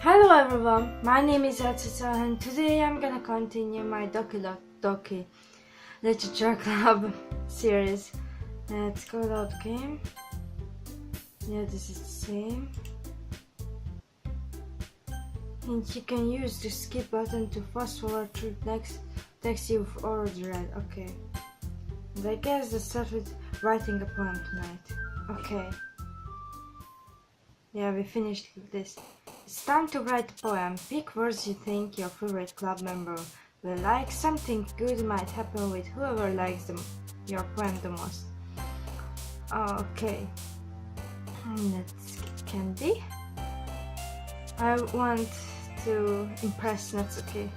Hello everyone, my name is AyaCica and today I'm gonna continue my Doki Literature Club series. Let's go out game. Yeah, this is the same. And you can use the skip button to fast forward through next text you've already read. Okay. And I guess let's start with writing a poem tonight. Okay. Yeah, we finished this. It's time to write a poem. Pick words you think your favorite club member will like. Something good might happen with whoever likes your poem the most. Okay. Let's get candy. I want to impress Natsuki.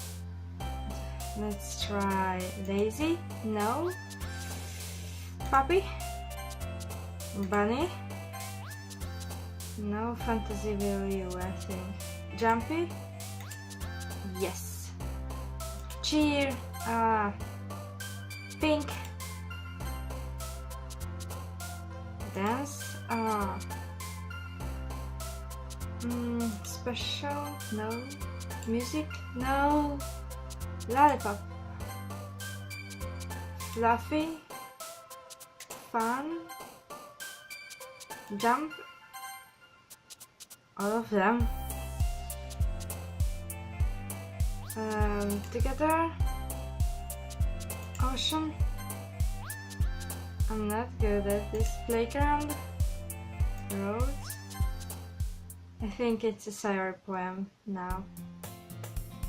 Let's try lazy. No. Puppy. Bunny. No fantasy will you, I think. Jumpy? Yes. Cheer. Pink. Dance. Special? No. Music? No. Lollipop. Fluffy. Fun. Jump. All of them. Together. Ocean. I'm not good at this. Playground. Roads. I think it's a Sayori poem now.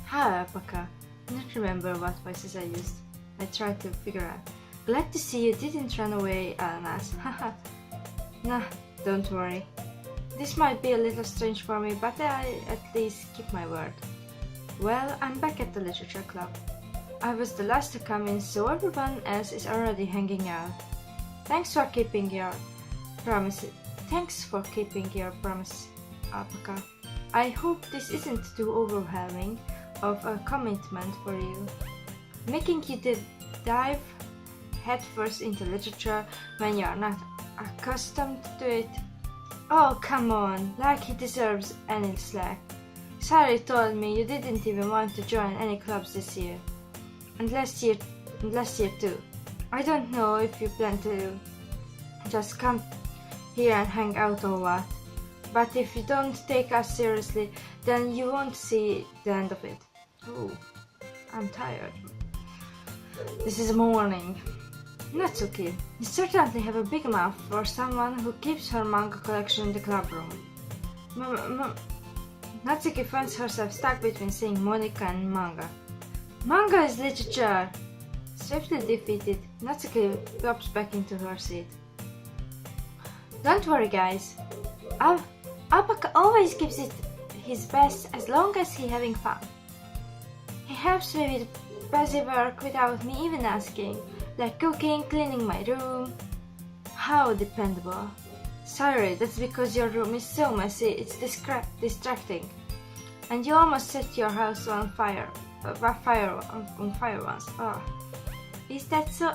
Hi, Alpaca. I don't remember what voices I used. I tried to figure out. Glad to see you didn't run away, Alanas. Haha. Nah, don't worry. This might be a little strange for me, but I at least keep my word. Well, I'm back at the literature club. I was the last to come in, so everyone else is already hanging out. Thanks for keeping your promise. Thanks for keeping your promise, Alpaca. I hope this isn't too overwhelming of a commitment for you. Making you dive headfirst into literature when you're not accustomed to it. Oh, come on, like he deserves any slack. Sayori told me you didn't even want to join any clubs this year. And last year too. I don't know if you plan to just come here and hang out or what. But if you don't take us seriously, then you won't see the end of it. Oh, I'm tired. This is morning. Natsuki, you certainly have a big mouth for someone who keeps her manga collection in the club room. Natsuki finds herself stuck between saying Monica and manga. Manga is literature! Swiftly defeated, Natsuki drops back into her seat. Don't worry, guys. Alpaca always gives it his best as long as he's having fun. He helps me with busy work without me even asking. Like cooking, cleaning my room. How dependable. Sorry, that's because your room is so messy, it's distracting. And you almost set your house on fire. On fire once. Oh. Is that so?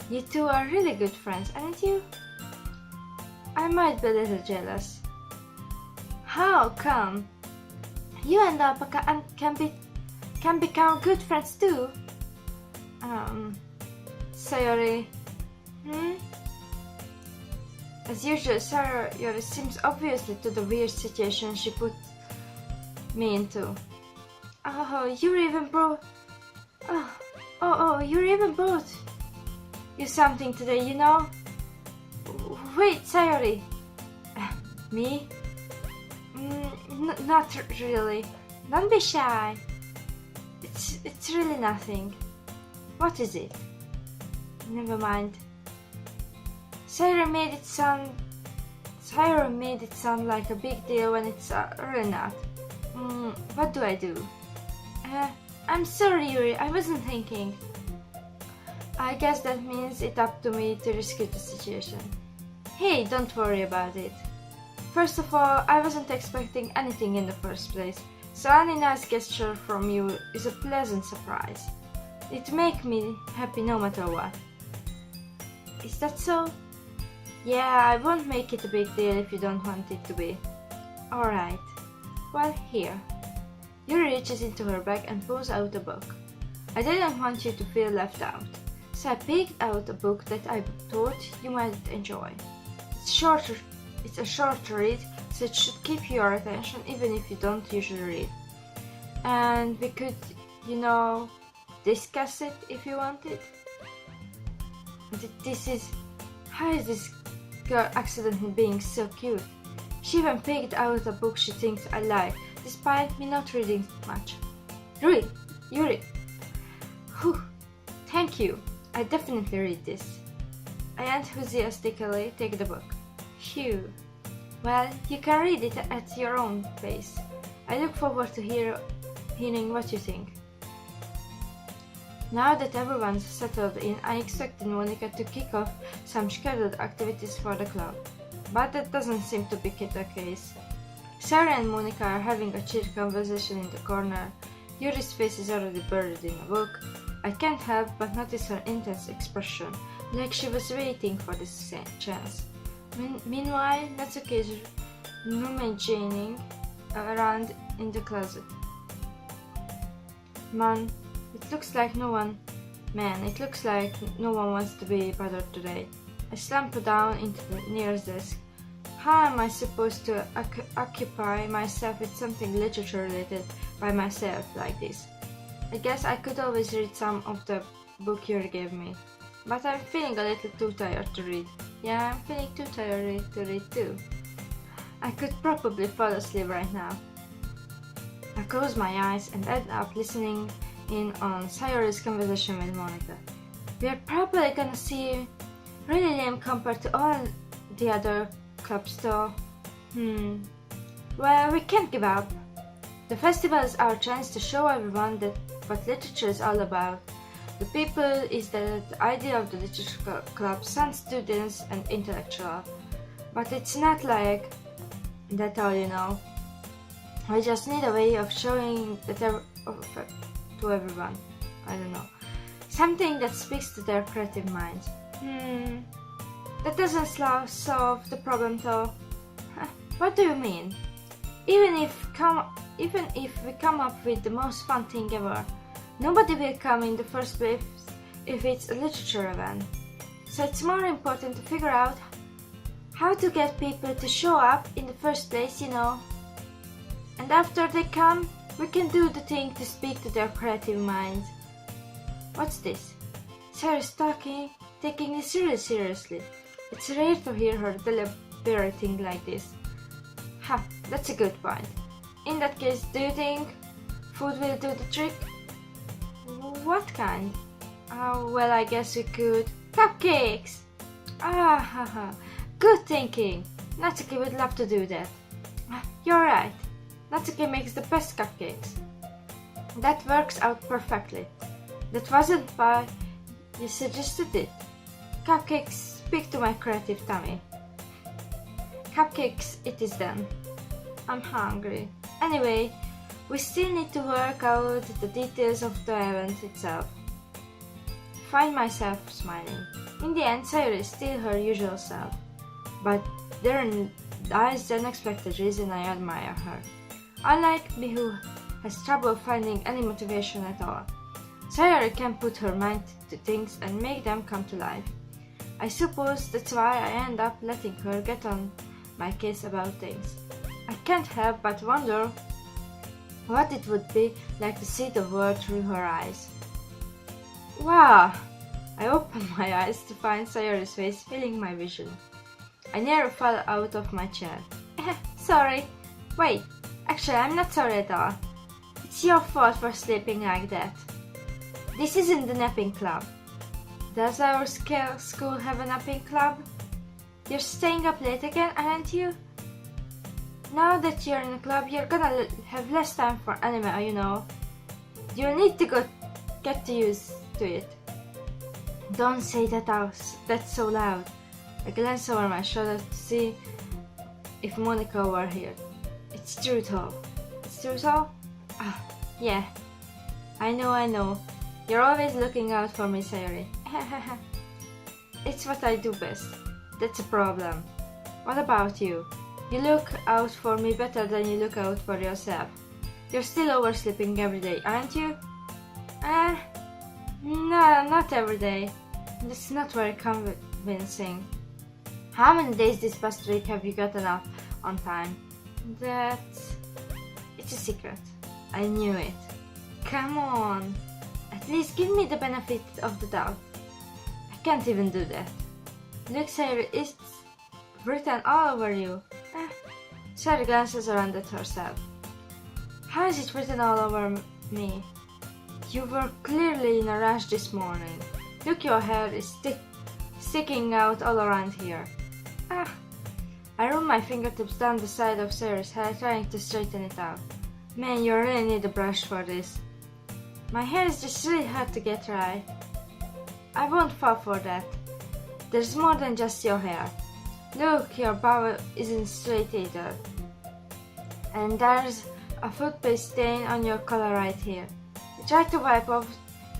You two are really good friends, aren't you? I might be a little jealous. How come? You and Alpaca can become good friends too. Sayori. As usual, Sayori seems obviously to the weird situation she put me into. Oh, you're even brought. You're even brought you something today, you know? Wait, Sayori. Me? Not really. Don't be shy. It's really nothing. What is it? Never mind. Sayori made it sound like a big deal when it's really not. What do I do? I'm sorry, Yuri, I wasn't thinking. I guess that means it's up to me to rescue the situation. Hey, don't worry about it. First of all, I wasn't expecting anything in the first place, so any nice gesture from you is a pleasant surprise. It makes me happy no matter what. Is that so? Yeah, I won't make it a big deal if you don't want it to be. Alright. Well, here. Yuri reaches into her bag and pulls out a book. I didn't want you to feel left out, so I picked out a book that I thought you might enjoy. It's a short read, so it should keep your attention even if you don't usually read. And we could, discuss it if you wanted. How is this girl accidentally being so cute? She even picked out a book she thinks I like, despite me not reading much. Read, Yuri. Whew, thank you. I definitely read this. I enthusiastically take the book. Phew. Well, you can read it at your own pace. I look forward to hearing what you think. Now that everyone's settled in, I expected Monica to kick off some scheduled activities for the club. But that doesn't seem to be the case. Sarah and Monica are having a chill conversation in the corner. Yuri's face is already buried in a book. I can't help but notice her intense expression, like she was waiting for this chance. Meanwhile, Natsuki is rummaging around in the closet. It looks like no one wants to be bothered today. I slump down into the nearest desk. How am I supposed to occupy myself with something literature related by myself like this? I guess I could always read some of the book Yuri gave me. But I'm feeling a little too tired to read. Yeah, I'm feeling too tired to read too. I could probably fall asleep right now. I close my eyes and end up listening in on Sayori's conversation with Monica. We're probably gonna see really lame compared to all the other clubs though. Well, we can't give up. The festival is our chance to show everyone what literature is all about. The people is the idea of the literature club, some students and intellectual. But it's not like that all, We just need a way of showing that to everyone. I don't know. Something that speaks to their creative minds. That doesn't solve the problem though. What do you mean? Even if we come up with the most fun thing ever, nobody will come in the first place if it's a literature event. So it's more important to figure out how to get people to show up in the first place, And after they come, we can do the thing to speak to their creative minds. What's this? Sarah's taking this really seriously. It's rare to hear her deliberating like this. That's a good point. In that case, do you think food will do the trick? What kind? Well, I guess we could. Cupcakes! Good thinking. Natsuki would love to do that. You're right. Natsuki makes the best cupcakes. That works out perfectly. That wasn't why you suggested it. Cupcakes speak to my creative tummy. Cupcakes it is then. I'm hungry. Anyway, we still need to work out the details of the event itself. Find myself smiling. In the end, Sayori is still her usual self. But there lies the unexpected reason I admire her. Unlike me, who has trouble finding any motivation at all, Sayori can put her mind to things and make them come to life. I suppose that's why I end up letting her get on my case about things. I can't help but wonder what it would be like to see the world through her eyes. Wow! I open my eyes to find Sayori's face filling my vision. I nearly fell out of my chair. Sorry. Wait, actually I'm not sorry at all. It's your fault for sleeping like that. This isn't the napping club. Does our school have a napping club? You're staying up late again, aren't you? Now that you're in a club, you're gonna have less time for anime, You'll need to get used to it. Don't say that's so loud. I glance over my shoulder to see if Monica were here. It's true though. It's true though? Yeah. I know. You're always looking out for me, Sayori. It's what I do best. That's a problem. What about you? You look out for me better than you look out for yourself. You're still oversleeping every day, aren't you? No, not every day. That's not very convincing. How many days this past week have you gotten up on time? It's a secret. I knew it. Come on. At least give me the benefit of the doubt. I can't even do that. Look, Sarah, it's written all over you. Sarah glances around at herself. How is it written all over me? You were clearly in a rush this morning. Look, your hair is sticking out all around here. I run my fingertips down the side of Sarah's hair, trying to straighten it out. Man, you really need a brush for this. My hair is just really hard to get right. I won't fall for that. There's more than just your hair. Look, your bow isn't straight either. And there's a food paste stain on your collar right here. I tried to wipe off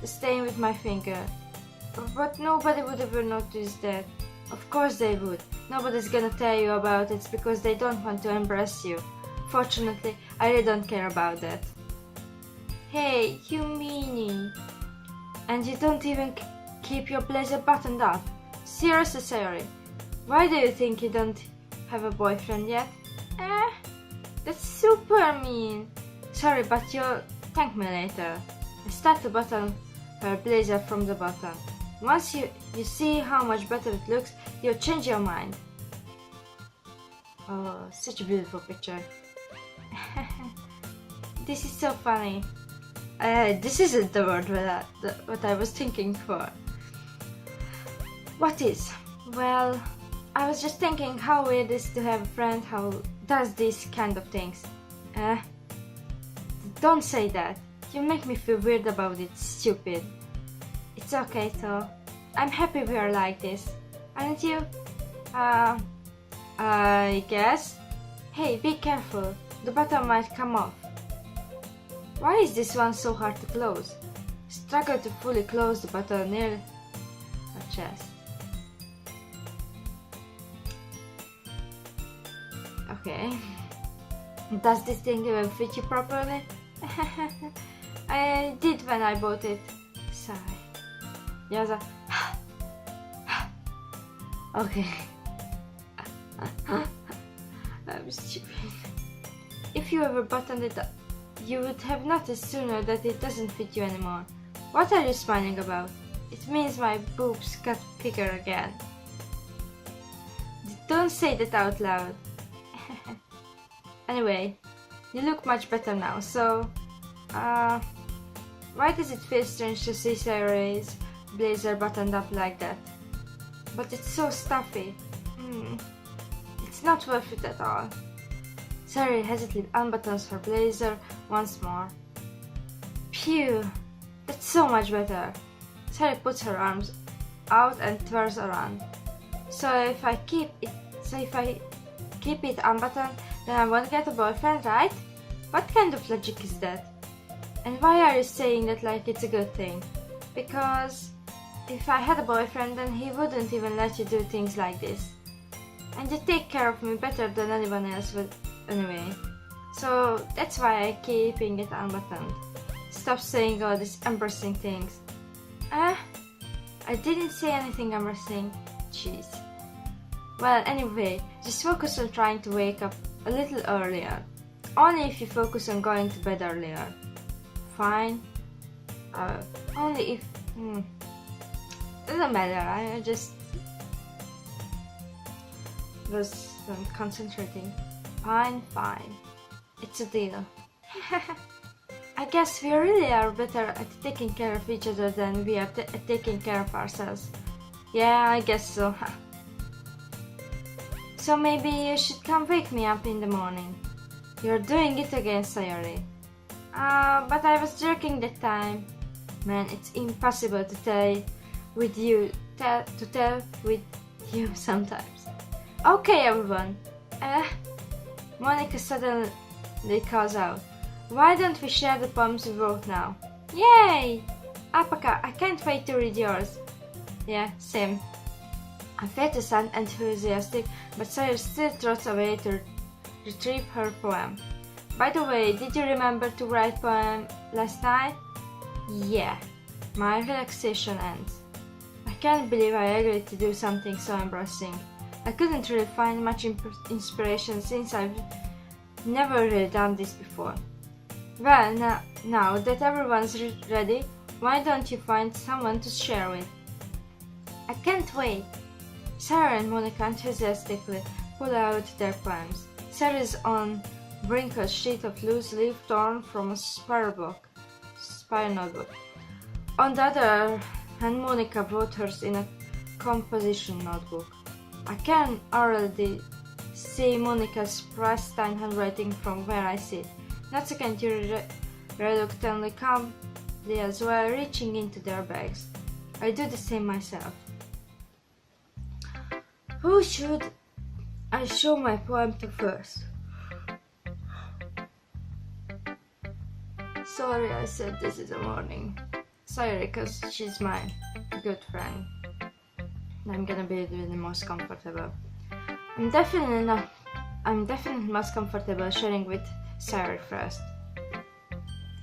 the stain with my finger, but nobody would ever notice that. Of course they would. Nobody's gonna tell you about it because they don't want to embarrass you. Fortunately, I really don't care about that. Hey, you meanie. And you don't even keep your blazer buttoned up. Seriously, sorry. Why do you think you don't have a boyfriend yet? That's super mean. Sorry, but you'll thank me later. I start to button her blazer from the bottom. Once you see how much better it looks, you'll change your mind. Oh, such a beautiful picture. This is so funny. This isn't the word what I was thinking for. What is? Well, I was just thinking how weird it is to have a friend who does these kind of things. Don't say that. You make me feel weird about it, stupid. It's okay though. I'm happy we are like this. Aren't you? I guess. Hey, be careful. The button might come off. Why is this one so hard to close? Struggle to fully close the button near her chest. Okay. Does this thing even fit you properly? I did when I bought it. Sigh. Yaza. Okay. I'm stupid. If you ever buttoned it up, you would have noticed sooner that it doesn't fit you anymore. What are you smiling about? It means my boobs got bigger again. Don't say that out loud. Anyway, you look much better now, so... why does it feel strange to see Sarah's blazer buttoned up like that? But it's so stuffy. It's not worth it at all. Sarah hesitantly unbuttons her blazer once more. Phew, that's so much better. Sarah puts her arms out and twirls around. So if I keep it unbuttoned, then I won't get a boyfriend, right? What kind of logic is that? And why are you saying that like it's a good thing? Because if I had a boyfriend, then he wouldn't even let you do things like this. And you take care of me better than anyone else would anyway. So that's why I'm keeping it unbuttoned. Stop saying all these embarrassing things. I didn't say anything embarrassing. Jeez. Well, anyway, just focus on trying to wake up a little earlier. Only if you focus on going to bed earlier. Fine. Only if... doesn't matter, I just was concentrating. Fine. It's a deal. I guess we really are better at taking care of each other than we are at taking care of ourselves. Yeah, I guess so. So maybe you should come wake me up in the morning. You're doing it again, Sayori. But I was jerking that time. Man, it's impossible to tell with you sometimes. Okay, everyone. Monica suddenly calls out. Why don't we share the poems we wrote now? Yay! AyaCica, I can't wait to read yours. Yeah, same. I feel to sound enthusiastic, but Sawyer still trots away to retrieve her poem. By the way, did you remember to write poem last night? Yeah, my relaxation ends. I can't believe I agreed to do something so embarrassing. I couldn't really find much inspiration since I've never really done this before. Well, now that everyone's ready, why don't you find someone to share with? I can't wait! Sarah and Monica enthusiastically pull out their poems. Sarah is on wrinkled sheet of loose leaf torn from a spiral notebook. On the other hand, Monica wrote hers in a composition notebook. I can already see Monica's pristine handwriting from where I sit. Natsuki and Yuri reluctantly calmly as well, reaching into their bags. I do the same myself. Who should I show my poem to first? Sorry I said this in the morning. Sorry, because she's my good friend. I'm gonna be the most comfortable. I'm definitely most comfortable sharing with Sarah first.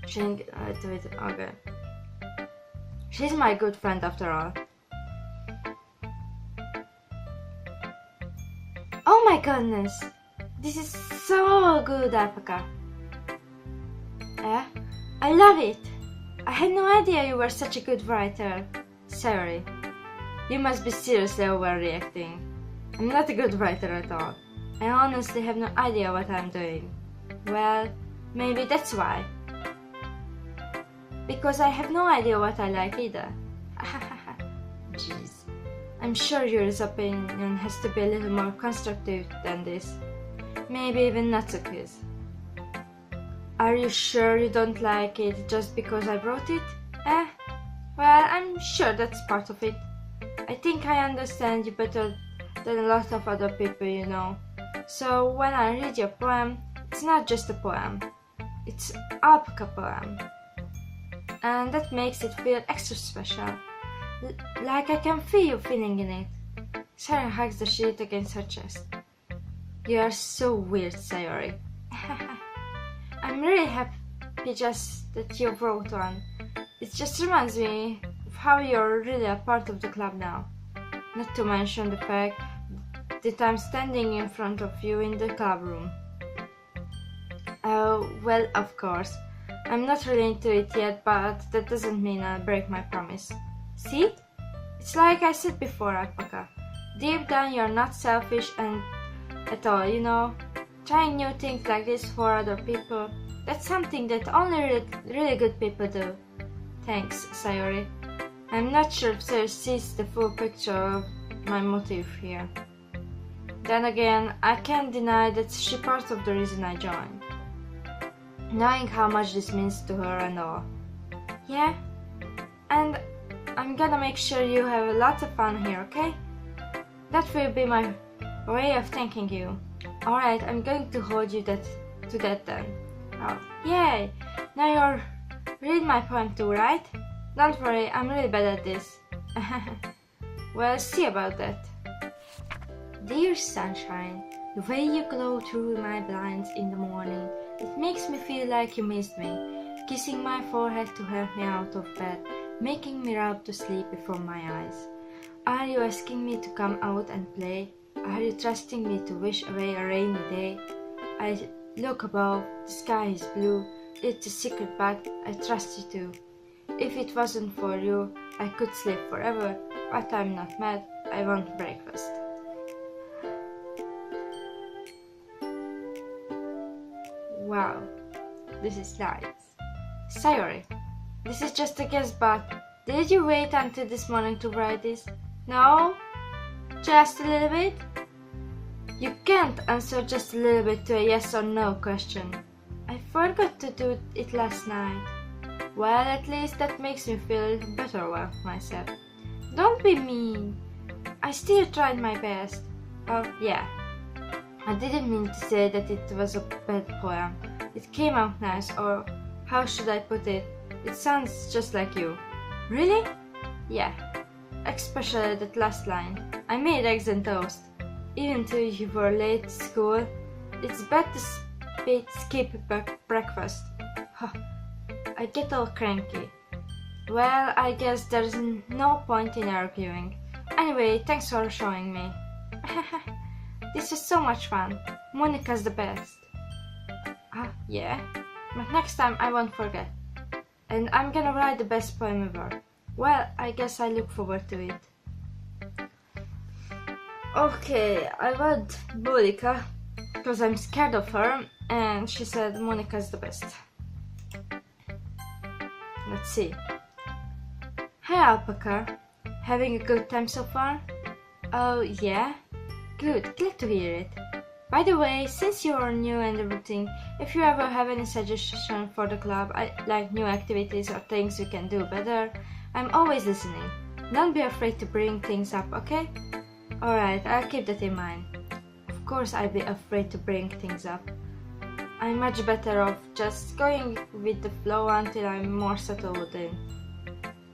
Okay. She's my good friend after all. Oh my goodness! This is so good, AyaCica. I love it! I had no idea you were such a good writer. Sorry. You must be seriously overreacting. I'm not a good writer at all. I honestly have no idea what I'm doing. Well, maybe that's why. Because I have no idea what I like either. Jeez. I'm sure your opinion has to be a little more constructive than this. Maybe even Natsuki's. Are you sure you don't like it just because I wrote it? Well, I'm sure that's part of it. I think I understand you better than a lot of other people you know. So when I read your poem, it's not just a poem. It's AyaCica poem. And that makes it feel extra special. Like I can feel you feeling in it. Sarah hugs the sheet against her chest. You are so weird, Sayori. I'm really happy just that you wrote one. It just reminds me of how you're really a part of the club now. Not to mention the fact that I'm standing in front of you in the club room. Oh, well, of course. I'm not really into it yet, but that doesn't mean I'll break my promise. See? It's like I said before, AyaCica. Deep down you're not selfish and at all, you know? Trying new things like this for other people, that's something that only really good people do. Thanks, Sayori. I'm not sure if Sarah sees the full picture of my motive here. Then again, I can't deny that she's part of the reason I joined. Knowing how much this means to her and all. Yeah? And I'm gonna make sure you have a lot of fun here, okay? That will be my way of thanking you. Alright, I'm going to hold you to that then. Oh, yay! Now you're read my poem too, right? Don't worry, I'm really bad at this. Well, see about that. Dear sunshine, the way you glow through my blinds in the morning, it makes me feel like you missed me, kissing my forehead to help me out of bed, making me rub to sleep before my eyes. Are you asking me to come out and play? Are you trusting me to wish away a rainy day? I look above, the sky is blue, it's a secret pact, I trust you too. If it wasn't for you, I could sleep forever, but I'm not mad, I want breakfast. Wow, this is nice. Sayori, this is just a guess, but did you wait until this morning to write this? No? Just a little bit? You can't answer just a little bit to a yes or no question. I forgot to do it last night. Well, at least that makes me feel better about myself. Don't be mean. I still tried my best. Oh, yeah. I didn't mean to say that it was a bad poem. It came out nice, or how should I put it? It sounds just like you. Really? Yeah. Especially that last line. I made eggs and toast. Even though you were late to school, it's bad to skip breakfast. Huh, I get all cranky. Well, I guess there's no point in arguing. Anyway, thanks for showing me. This is so much fun. Monica's the best. Ah, yeah? But next time I won't forget. And I'm gonna write the best poem ever. Well, I guess I look forward to it. Okay, I wrote Monica because I'm scared of her, and she said Monica's the best. Let's see. Hi Alpaca, having a good time so far? Oh yeah? Good, glad to hear it. By the way, since you're new and everything, if you ever have any suggestions for the club, like new activities or things we can do better, I'm always listening. Don't be afraid to bring things up, okay? Alright, I'll keep that in mind. Of course I'll be afraid to bring things up. I'm much better off just going with the flow until I'm more settled in.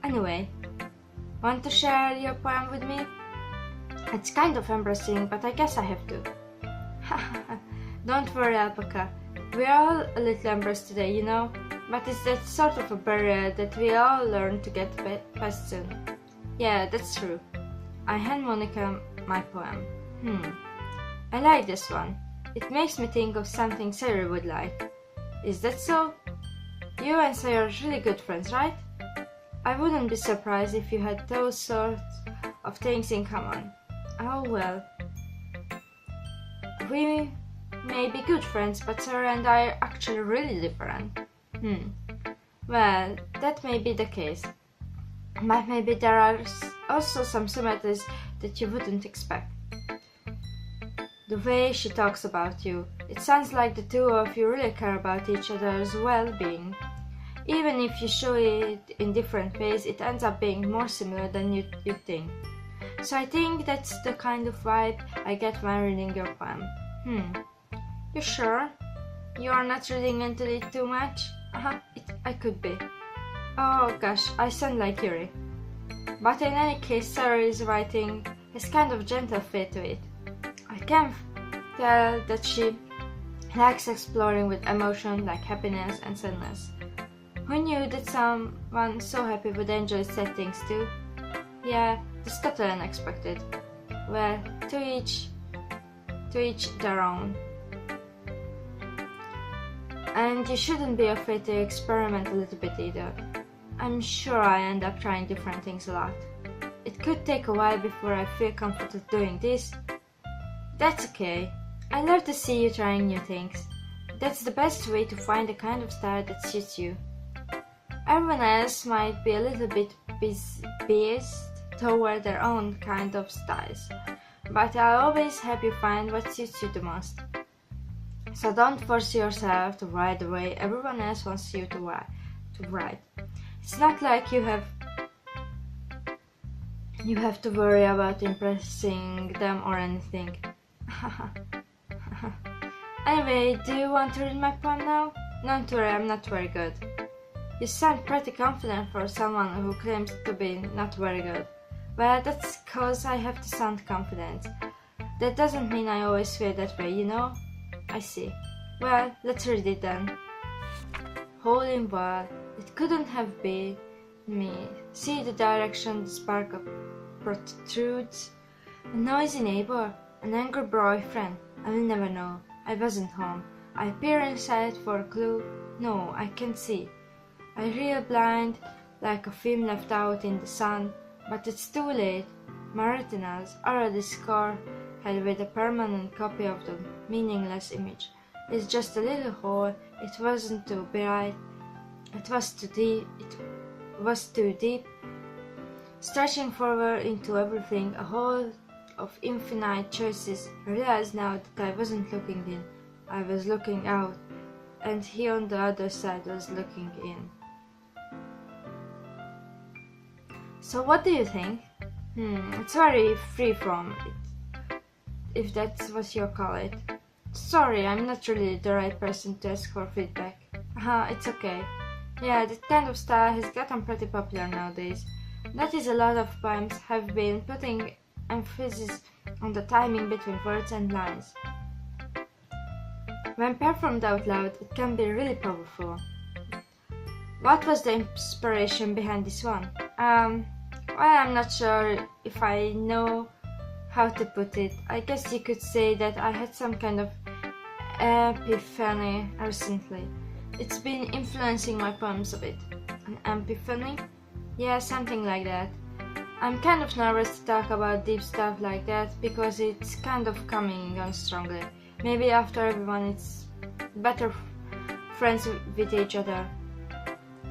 Anyway, want to share your poem with me? It's kind of embarrassing, but I guess I have to. Don't worry, Alpaca. We're all a little embarrassed today, you know? But it's that sort of a barrier that we all learn to get past soon. Yeah, that's true. I hand Monica my poem. I like this one. It makes me think of something Sayori would like. Is that so? You and Sayori are really good friends, right? I wouldn't be surprised if you had those sorts of things in common. Oh well. We may be good friends, but Sayori and I are actually really different. Well, that may be the case. But maybe there are also some similarities that you wouldn't expect. The way she talks about you, it sounds like the two of you really care about each other's well-being. Even if you show it in different ways, it ends up being more similar than you think. So I think that's the kind of vibe I get when reading your poem. You sure? You're not reading into it too much? I could be. Oh gosh, I sound like Yuri. But in any case, Sayori's writing has kind of gentle feel to it. I can tell that she likes exploring with emotion like happiness and sadness. Who knew that someone so happy would enjoy sad things too? Yeah, that's totally unexpected. Well, to each their own. And you shouldn't be afraid to experiment a little bit either. I'm sure I end up trying different things a lot. It could take a while before I feel comfortable doing this. That's okay. I love to see you trying new things. That's the best way to find the kind of style that suits you. Everyone else might be a little bit biased toward their own kind of styles, but I'll always help you find what suits you the most. So don't force yourself to write the way everyone else wants you to write. It's not like you have to worry about impressing them or anything. Anyway, do you want to read my poem now? Don't worry, I'm not very good. You sound pretty confident for someone who claims to be not very good. Well, that's cause I have to sound confident. That doesn't mean I always feel that way, you know? I see. Well, let's read it then. Holy well, it couldn't have been me. See the direction the spark protrudes? A noisy neighbor? An angry boyfriend? I will never know. I wasn't home. I peer inside for a clue. No, I can't see. I reel blind like a film left out in the sun, but it's too late. My retinas already scored ahead with a permanent copy of the meaningless image. It's just a little hole. It wasn't too bright. It was too deep. It was too deep. Stretching forward into everything, a hole of infinite choices. I realized now that I wasn't looking in. I was looking out, and he on the other side was looking in. So what do you think? It's very free from it, if that's what you call it. Sorry, I'm not really the right person to ask for feedback. It's okay. Yeah, that kind of style has gotten pretty popular nowadays. That is, a lot of poems have been putting emphasis on the timing between words and lines. When performed out loud, it can be really powerful. What was the inspiration behind this one? Well, I'm not sure if I know how to put it. I guess you could say that I had some kind of epiphany recently. It's been influencing my poems a bit. An epiphany? Yeah, something like that. I'm kind of nervous to talk about deep stuff like that because it's kind of coming on strongly. Maybe after everyone is better friends with each other.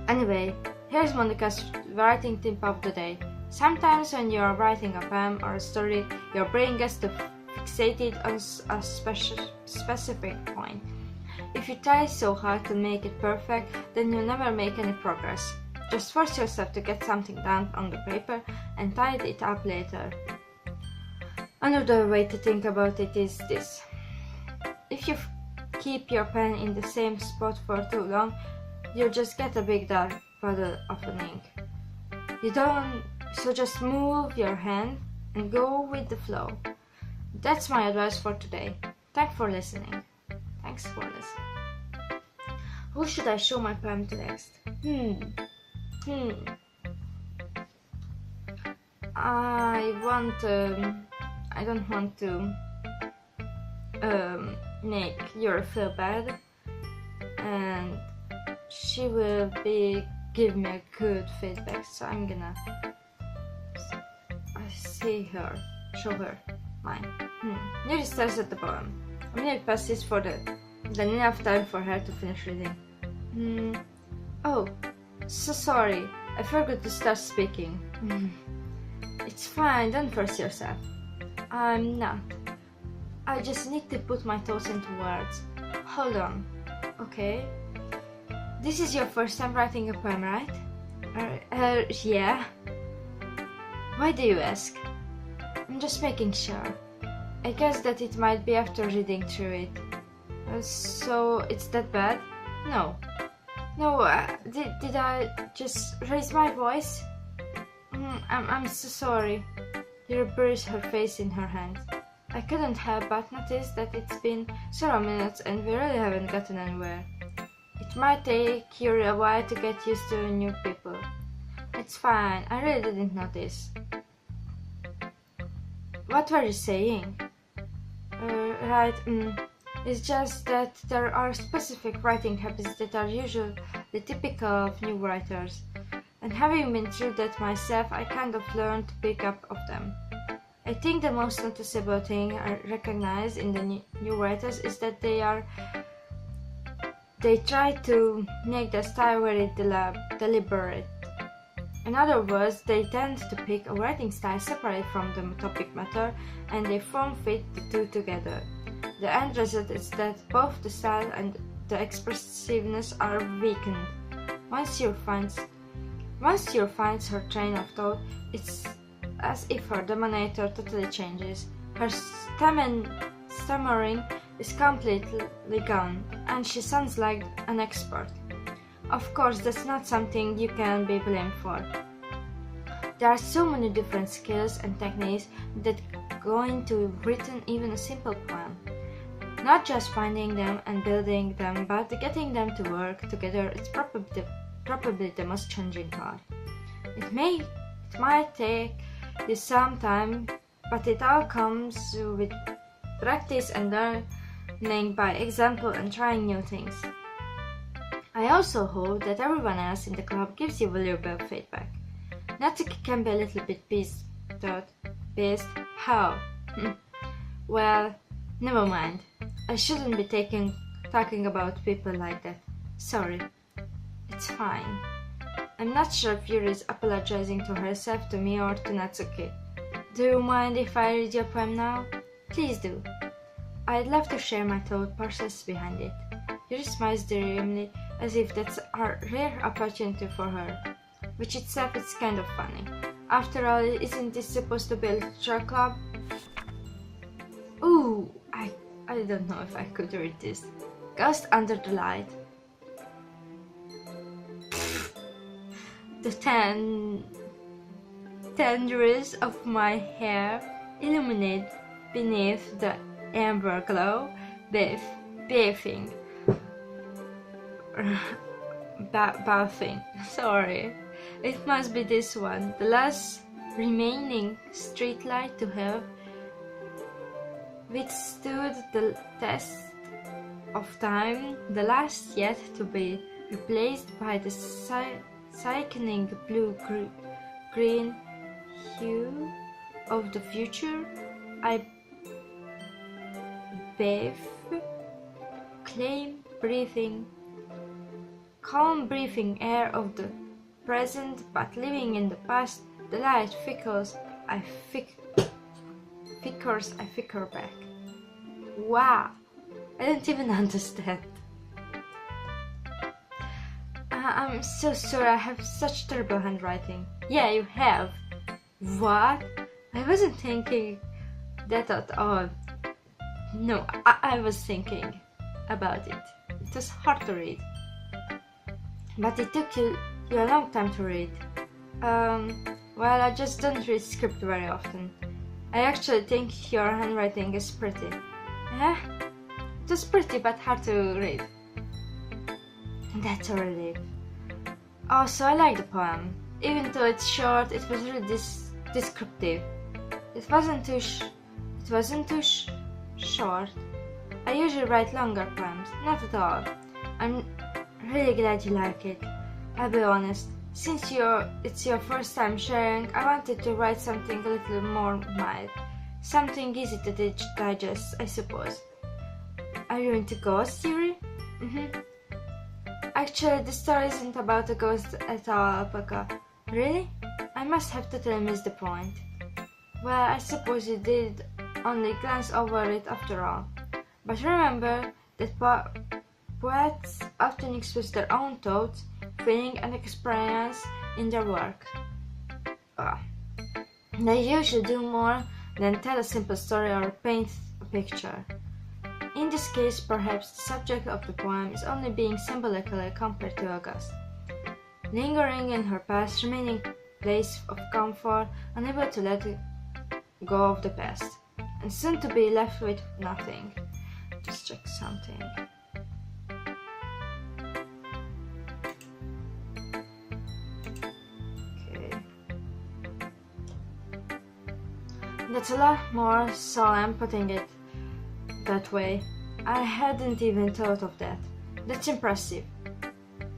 Anyway, here's Monica's writing tip of the day. Sometimes when you're writing a poem or a story, your brain gets to fixated on a specific point. If you try so hard to make it perfect, then you'll never make any progress. Just force yourself to get something down on the paper and tidy it up later. Another way to think about it is this. If you keep your pen in the same spot for too long, you'll just get a big dark puddle of ink. So just move your hand and go with the flow. That's my advice for today. Thanks for listening. Who should I show my poem to next? I don't want to make you feel bad, and she will give me a good feedback, so I'm gonna show her mine. Nearly starts at the poem. A minute passes for then enough time for her to finish reading. Oh, so sorry, I forgot to start speaking. It's fine, don't force yourself. I'm not. I just need to put my thoughts into words. Hold on. Okay. This is your first time writing a poem, right? Yeah. Why do you ask? I'm just making sure. I guess that it might be after reading through it. So it's that bad? No. Did I just raise my voice? I'm so sorry. Yuri buries her face in her hands. I couldn't help but notice that it's been several minutes and we really haven't gotten anywhere. It might take Yuri a while to get used to new people. It's fine, I really didn't notice. What were you saying? Right, it's just that there are specific writing habits that are usually typical of new writers. And having been through that myself, I kind of learned to pick up of them. I think the most noticeable thing I recognize in the new writers is that they try to make their style very deliberate. In other words, they tend to pick a writing style separate from the topic matter and they form fit the two together. The end result is that both the style and the expressiveness are weakened. Once you finds her train of thought, it's as if her denominator totally changes. Her stammering is completely gone, and she sounds like an expert. Of course, that's not something you can be blamed for. There are so many different skills and techniques that go into written even a simple poem. Not just finding them and building them, but getting them to work together is probably the most challenging part. It might take you some time, but it all comes with practice and learning by example and trying new things. I also hope that everyone else in the club gives you valuable feedback. Natsuki can be a little bit pissed. How? Well, never mind. I shouldn't be talking about people like that. Sorry. It's fine. I'm not sure if Yuri is apologizing to herself, to me, or to Natsuki. Do you mind if I read your poem now? Please do. I'd love to share my thought process behind it. Yuri smiles dreamily, as if that's a rare opportunity for her, which itself is kind of funny. After all, isn't this supposed to be a literature club? Ooh, I don't know if I could read this. Ghost under the light. The tendrils of my hair illuminate beneath the amber glow, bathing. Bathing. Sorry. It must be this one. The last remaining streetlight to have withstood the test of time, the last yet to be replaced by the sickening blue-green hue of the future. I bathe, calm breathing air of the present, but living in the past. The light flickers, I flicker back. Wow, I don't even understand. I'm so sorry, I have such terrible handwriting. Yeah, you have. What? I wasn't thinking that at all. No, I was thinking about it. It was hard to read. But it took you a long time to read. Well, I just don't read script very often. I actually think your handwriting is pretty. Yeah? It was pretty but hard to read. That's a relief. Also, I like the poem. Even though it's short, it was really descriptive. It wasn't too short. I usually write longer poems, not at all. I'm really glad you like it. I'll be honest, since it's your first time sharing, I wanted to write something a little more mild. Something easy to digest, I suppose. Are you into ghosts, Yuri? Actually, the story isn't about a ghost at all, Alpaca. Really? I must have totally missed the point. Well, I suppose you did only glance over it after all. But remember that poets often express their own thoughts, feeling and experience in their work. They usually do more than tell a simple story or paint a picture. In this case, perhaps the subject of the poem is only being symbolically compared to a ghost, lingering in her past, remaining place of comfort, unable to let go of the past, and soon to be left with nothing. Just check something. Okay. That's a lot more solemn putting it that way. I hadn't even thought of that. That's impressive.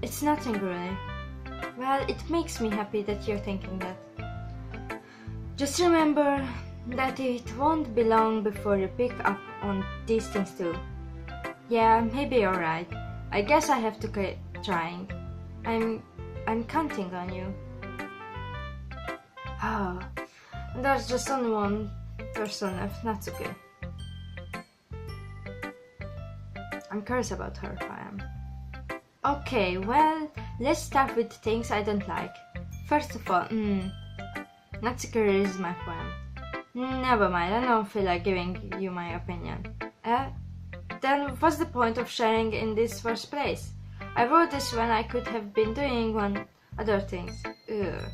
It's nothing really. Well, it makes me happy that you're thinking that. Just remember that it won't be long before you pick up on these things too. Yeah, maybe you're right. I guess I have to keep trying. I'm counting on you. Oh, there's just only one person left. That's okay. I'm curious about her if I am. Okay, well, let's start with things I don't like. First of all, AyaCica is my poem. Never mind, I don't feel like giving you my opinion. Then what's the point of sharing in this first place? I wrote this when I could have been doing other things. Ugh.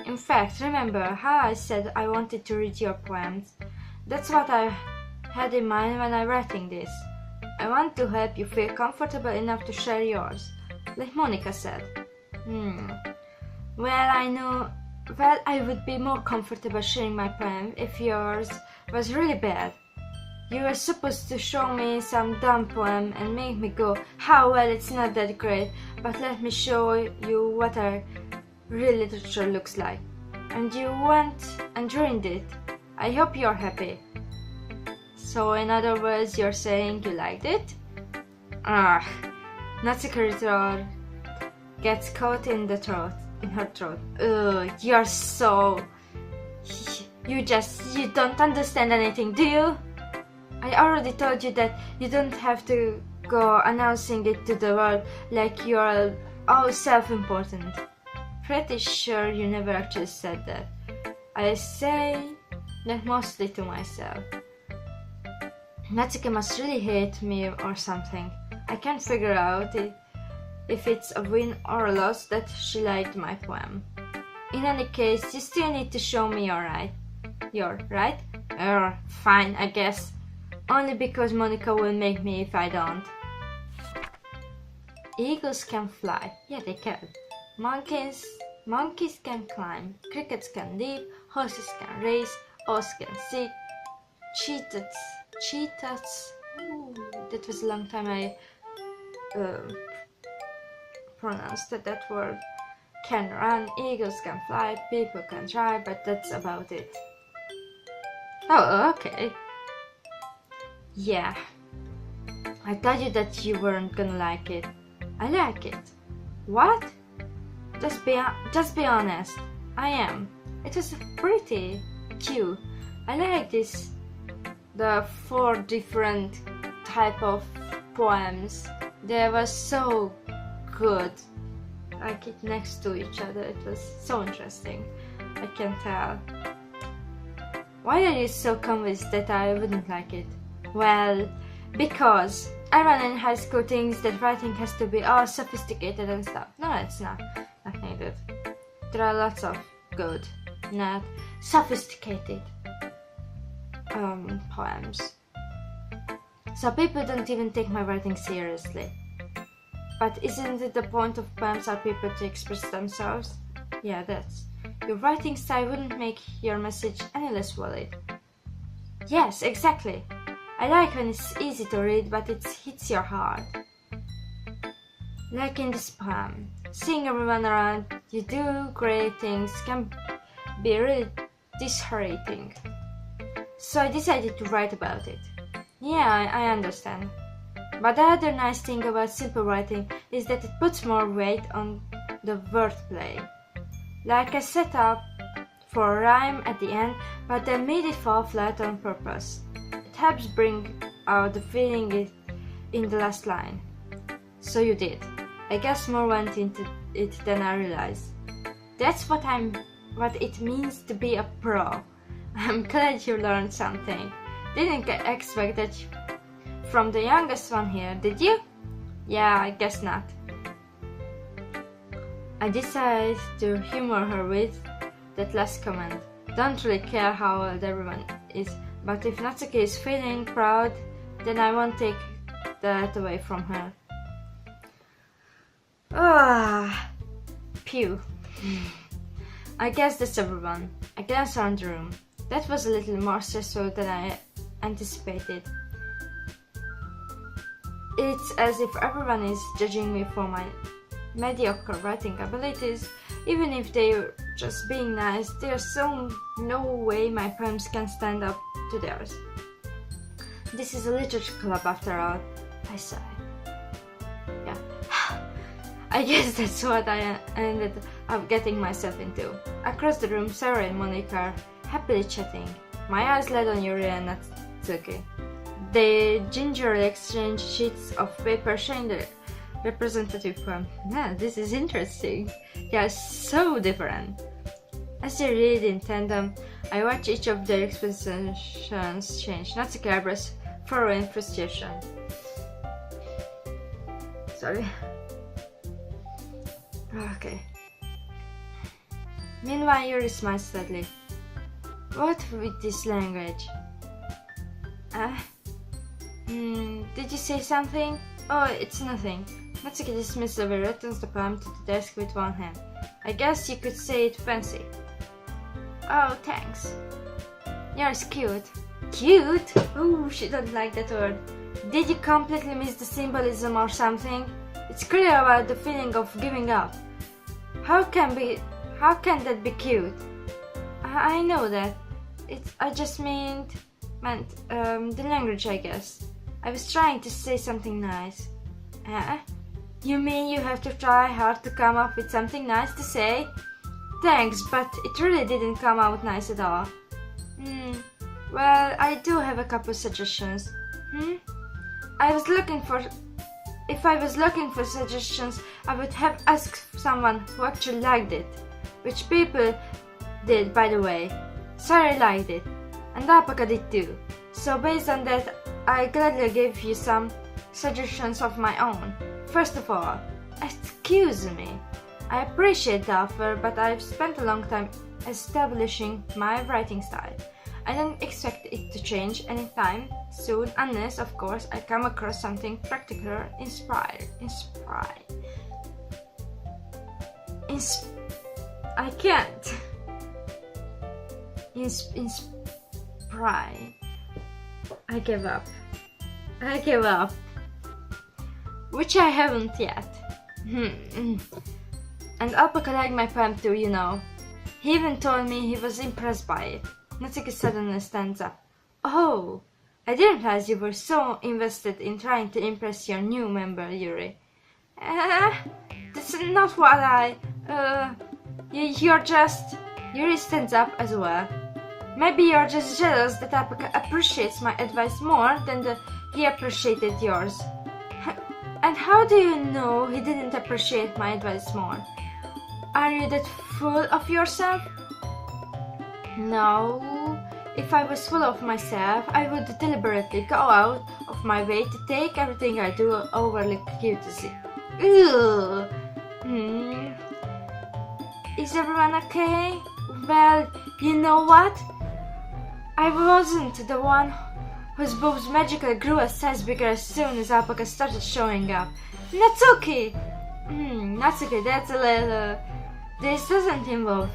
In fact, remember how I said I wanted to read your poems? That's what I had in mind when I'm writing this. I want to help you feel comfortable enough to share yours, like Monica said. Well, I would be more comfortable sharing my poem if yours was really bad. You were supposed to show me some dumb poem and make me go, "How well, it's not that great, but let me show you what real literature looks like." And you went and ruined it. I hope you're happy. So in other words, you're saying you liked it? AyaCica gets caught in her throat. Ugh, you're so... You don't understand anything, do you? I already told you that you don't have to go announcing it to the world like you're all self-important. Pretty sure you never actually said that. I say that mostly to myself. AyaCica must really hate me or something. I can't figure out if it's a win or a loss that she liked my poem. In any case, you still need to show me you're right? Fine, I guess. Only because Monica will make me if I don't. Eagles can fly. Yeah, they can. Monkeys can climb. Crickets can leap. Horses can race. Owls can sit. Cheetahs. Ooh, that was a long time I pronounced that word. Can run. Eagles can fly. People can try, but that's about it. Oh, okay. Yeah. I told you that you weren't gonna like it. I like it. What? Just be honest. I am. It was pretty cute. I like the 4 different type of poems. They were so good. Like it next to each other. It was so interesting. I can tell. Why are you so convinced that I wouldn't like it? Well, because everyone in high school thinks that writing has to be all sophisticated and stuff. No, it's not. Not needed. There are lots of good, not sophisticated poems. So people don't even take my writing seriously. But isn't it the point of poems are people to express themselves? Yeah, that's. Your writing style wouldn't make your message any less valid. Yes, exactly. I like when it's easy to read, but it hits your heart. Like in this poem, seeing everyone around you do great things can be really disheartening. So I decided to write about it. Yeah, I understand. But the other nice thing about simple writing is that it puts more weight on the wordplay. Like I set up for a rhyme at the end, but then made it fall flat on purpose. It helps bring out the feeling in the last line. So you did. I guess more went into it than I realized. That's what it means to be a pro. I'm glad you learned something. Didn't expect that from the youngest one here, did you? Yeah, I guess not. I decided to humor her with that last comment. Don't really care how old everyone is, but if Natsuki is feeling proud, then I won't take that away from her. Ah, pew. I guess that's everyone. I glanced around the room. That was a little more stressful than I anticipated. It's as if everyone is judging me for my mediocre writing abilities. Even if they're just being nice, there's no way my poems can stand up to theirs. This is a literature club after all, I sigh. Yeah. I guess that's what I ended up getting myself into. Across the room, Sarah and Monica are happily chatting. My eyes led on Yuri and Natsuki. They gingerly exchange sheets of paper showing the representative poem. Yeah, this is interesting. They are so different. As they read in tandem, I watch each of their expressions change. Natsuki eyebrows furrow in frustration. Sorry. Okay. Meanwhile, Yuri smiles sadly. What with this language? Did you say something? Oh, it's nothing. Natsuki dismissively returns the poem to the desk with one hand. I guess you could say it fancy. Oh, thanks. You're cute. Cute? Oh, she don't like that word. Did you completely miss the symbolism or something? It's clear about the feeling of giving up. How can that be cute? I know that. I just meant the language, I guess. I was trying to say something nice. You mean you have to try hard to come up with something nice to say? Thanks, but it really didn't come out nice at all. Well, I do have a couple suggestions. If I was looking for suggestions, I would have asked someone who actually liked it. Which people did, by the way. Sorry liked it. And AyaCica did too. So based on that, I gladly gave you some suggestions of my own. First of all, excuse me. I appreciate the offer, but I've spent a long time establishing my writing style. I don't expect it to change anytime soon, unless, of course, I come across something practical, I can't. Inspire. I give up. Which I haven't yet. And Alpaca liked my poem too, you know. He even told me he was impressed by it. Natsuki suddenly stands up. Oh, I didn't realize you were so invested in trying to impress your new member, Yuri. That's not what Yuri stands up as well. Maybe you're just jealous that Alpaca appreciates my advice more than he appreciated yours. And how do you know he didn't appreciate my advice more? Are you that full of yourself? No. If I was full of myself, I would deliberately go out of my way to take everything I do overly cutesy. Ugh. Is everyone okay? Well, you know what? I wasn't the one whose boobs magically grew a size bigger as soon as Alpaca started showing up. Natsuki! Natsuki, that's a little... This doesn't involve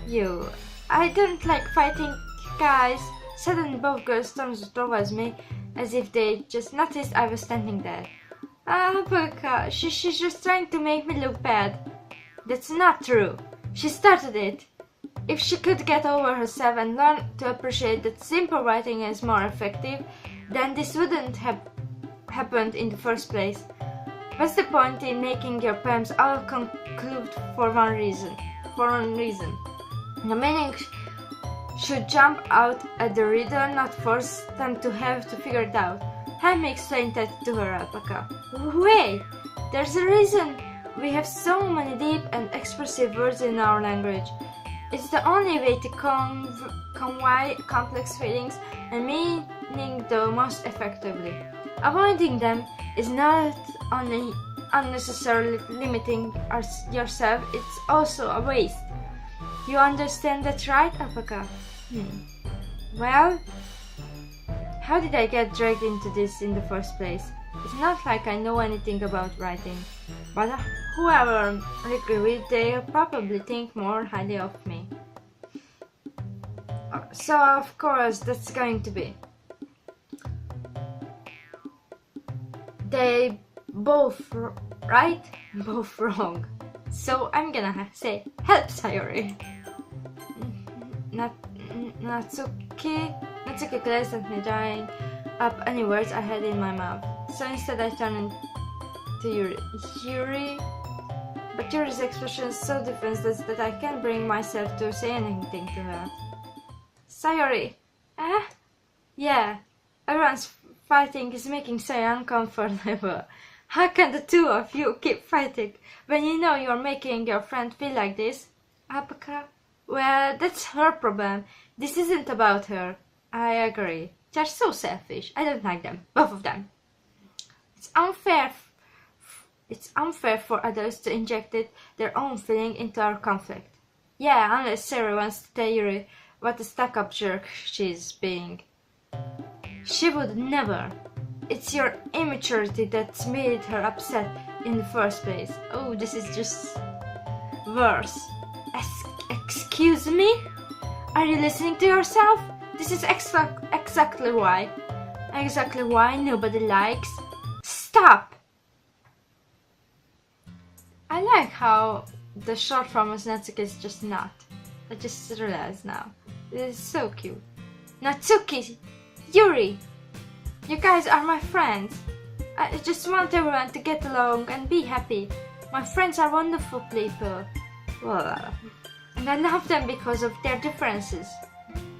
you. I don't like fighting guys. Suddenly both girls turned towards me as if they just noticed I was standing there. Alpaca, she's just trying to make me look bad. That's not true. She started it. If she could get over herself and learn to appreciate that simple writing is more effective, then this wouldn't have happened in the first place. What's the point in making your poems all conclude for one reason? The meaning should jump out at the reader, not force them to have to figure it out. Let me explain that to her, Alpaca. Wait! There's a reason we have so many deep and expressive words in our language. It's the only way to convey complex feelings and meaning the most effectively. Avoiding them is not only unnecessarily limiting yourself, it's also a waste. You understand that, right, Alpaca? Well, how did I get dragged into this in the first place? It's not like I know anything about writing, but whoever I agree with, they'll probably think more highly of me. So of course that's going to be. They both right, both wrong. So I'm gonna say, help, Sayori. Natsuki glanced at me, drying up any words I had in my mouth. So instead I turned to Yuri. But Yuri's expression is so defenseless that I can't bring myself to say anything to her. Sayori! Yeah, everyone's fighting is making Sayori uncomfortable. How can the two of you keep fighting when you know you're making your friend feel like this? Alpaca? Well, that's her problem. This isn't about her. I agree. They're so selfish. I don't like them. Both of them. It's unfair for others to inject their own feeling into our conflict. Yeah, unless Sarah wants to tell Yuri what a stuck-up jerk she's being. She would never. It's your immaturity that's made her upset in the first place. Oh, this is just worse. Excuse me? Are you listening to yourself? This is exactly why. Exactly why nobody likes. Stop! I like how the short form of Natsuki is just not. I just realized now. This is so cute. Natsuki! Yuri! You guys are my friends. I just want everyone to get along and be happy. My friends are wonderful people. And I love them because of their differences.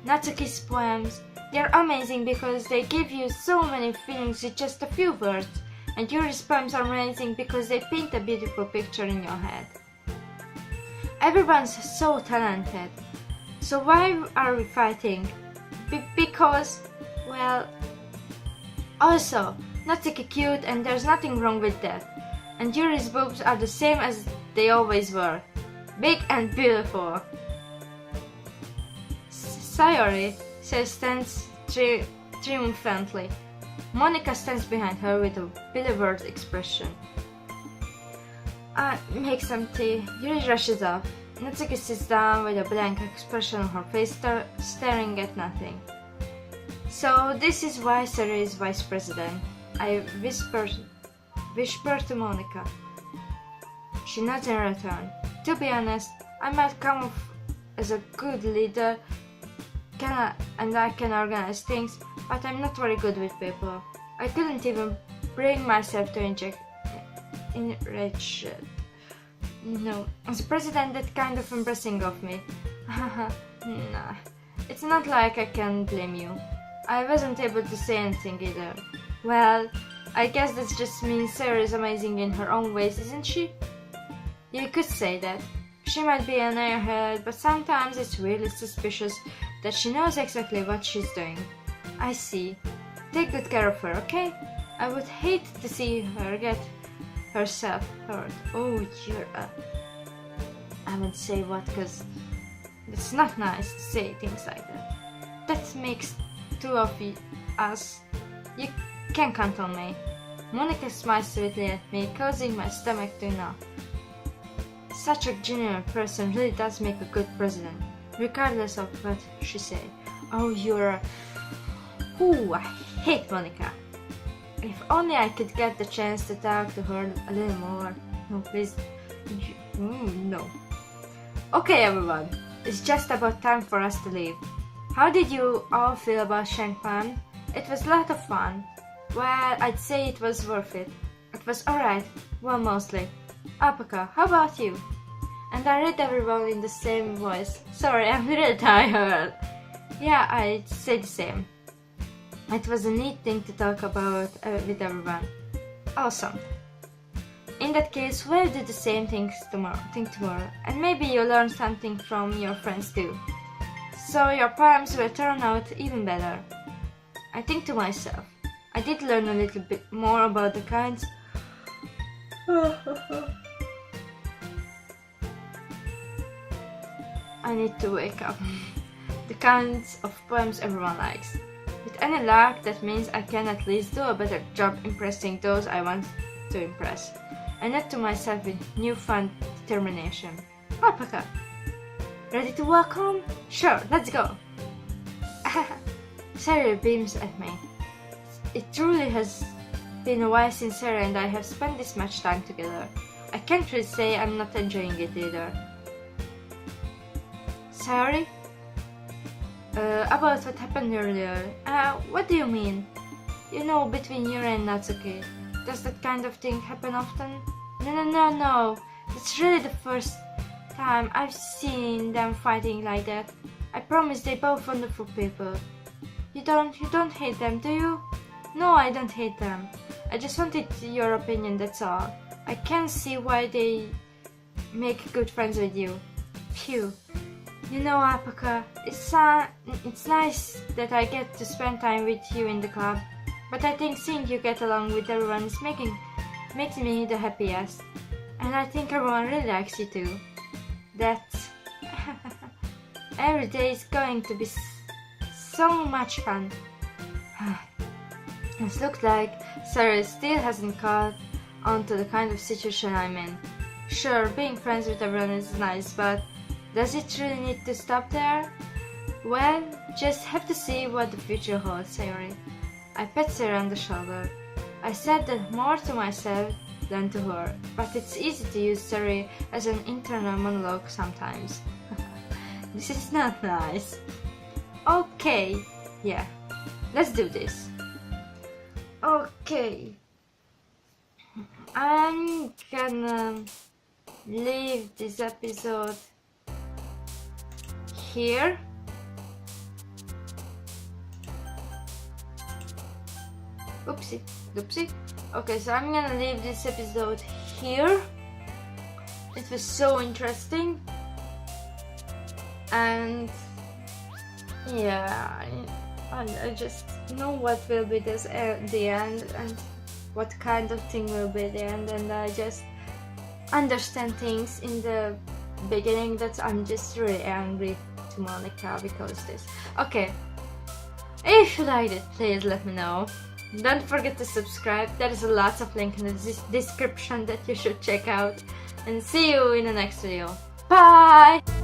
Natsuki's poems, they're amazing because they give you so many feelings with just a few words. And Yuri's poems are amazing because they paint a beautiful picture in your head. Everyone's so talented. So why are we fighting? Because, well... Also, Natsuki cute and there's nothing wrong with that. And Yuri's boobs are the same as they always were. Big and beautiful. Sayori, Sarah stands triumphantly. Monica stands behind her with a bewildered expression. Make some tea. Yuri rushes off. Natsuki sits down with a blank expression on her face, staring at nothing. So this is why Sarah is vice president, I whisper to Monica. She nods in return. To be honest, I might come off as a good leader, and I can organize things, but I'm not very good with people. I couldn't even bring myself to enrich. No, as president, that's kind of embarrassing of me. Nah, it's not like I can blame you. I wasn't able to say anything either. Well, I guess that just means Sarah is amazing in her own ways, isn't she? You could say that. She might be an airhead, but sometimes it's really suspicious that she knows exactly what she's doing. I see. Take good care of her, okay? I would hate to see her get herself hurt. Oh, you're I won't say what, cause it's not nice to say things like that. That makes two of us. You can count on me. Monica smiles sweetly at me, causing my stomach to gnaw. Such a genuine person really does make a good president, regardless of what she say. Oh, you're... Ooh, I hate Monica. If only I could get the chance to talk to her a little more. No, please. No. Okay, everyone. It's just about time for us to leave. How did you all feel about Shangpan? It was a lot of fun. Well, I'd say it was worth it. It was alright. Well, mostly. AyaCica, how about you? And I read everyone in the same voice. Sorry, I'm really tired. Yeah, I'd say the same. It was a neat thing to talk about with everyone. Awesome. In that case, we'll do the same thing tomorrow, and maybe you'll learn something from your friends too. So your poems will turn out even better. I think to myself, I did learn a little bit more about the kinds. I need to wake up. The kinds of poems everyone likes. With any luck, that means I can at least do a better job impressing those I want to impress. I nod to myself with newfound determination. AyaCica, ready to walk home? Sure, let's go. Sarah beams at me. It truly has been a while since Sarah and I have spent this much time together. I can't really say I'm not enjoying it either. Sorry? About what happened earlier. What do you mean? You know, between Yuri and Natsuki. Does that kind of thing happen often? No. It's really the first time I've seen them fighting like that. I promise they're both wonderful people. You don't hate them, do you? No, I don't hate them. I just wanted your opinion, that's all. I can't see why they make good friends with you. Phew. You know, AyaCica, it's nice that I get to spend time with you in the club, but I think seeing you get along with everyone is makes me the happiest. And I think everyone really likes you too. That's... Every day is going to be so much fun. It looks like Sarah still hasn't caught on to the kind of situation I'm in. Sure, being friends with everyone is nice, but does it really need to stop there? Well, just have to see what the future holds, Sayori. I pat Sarah on the shoulder. I said that more to myself than to her, but it's easy to use Sarah as an internal monologue sometimes. This is not nice. Okay, yeah, let's do this. Okay, I'm gonna leave this episode here. Oopsie. Okay, so I'm gonna leave this episode here. It was so interesting, and yeah, I just know what will be the end and what kind of thing will be the end, and I just understand things in the beginning that I'm just really angry to Monica because this. Okay, If you liked it, please let me know. Don't forget to subscribe, there is a lot of link in the description that you should check out. And see you in the next video. Bye!